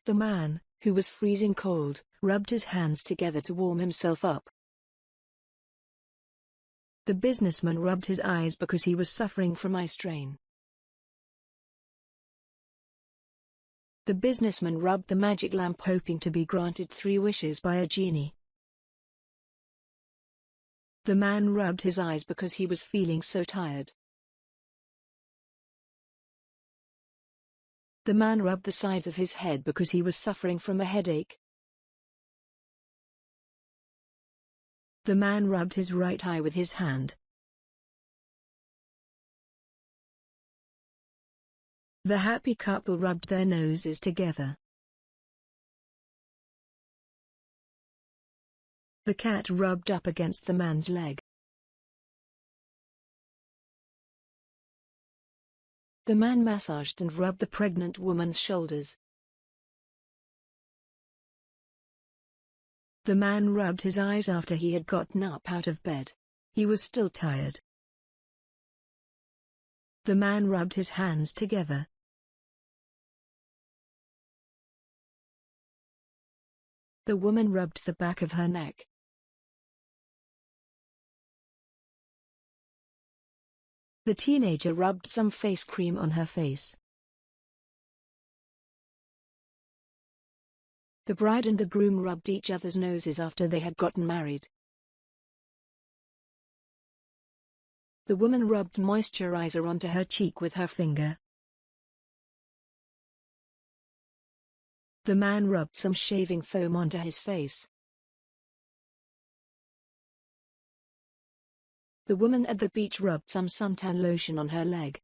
The man, who was freezing cold, rubbed his hands together to warm himself up. The businessman rubbed his eyes because he was suffering from eye strain. The businessman rubbed the magic lamp hoping to be granted 3 wishes by a genie. The man rubbed his eyes because he was feeling so tired. The man rubbed the sides of his head because he was suffering from a headache. The man rubbed his right eye with his hand. The happy couple rubbed their noses together. The cat rubbed up against the man's leg. The man massaged and rubbed the pregnant woman's shoulders. The man rubbed his eyes after he had gotten up out of bed. He was still tired. The man rubbed his hands together. The woman rubbed the back of her neck. The teenager rubbed some face cream on her face. The bride and the groom rubbed each other's noses after they had gotten married. The woman rubbed moisturizer onto her cheek with her finger. The man rubbed some shaving foam onto his face. The woman at the beach rubbed some suntan lotion on her leg.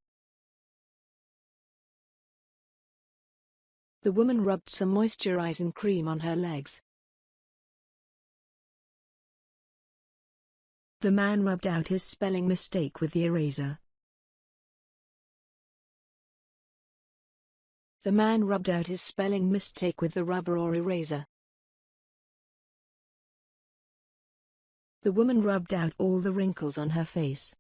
The woman rubbed some moisturizing cream on her legs. The man rubbed out his spelling mistake with the eraser. The man rubbed out his spelling mistake with the rubber or eraser. The woman rubbed out all the wrinkles on her face.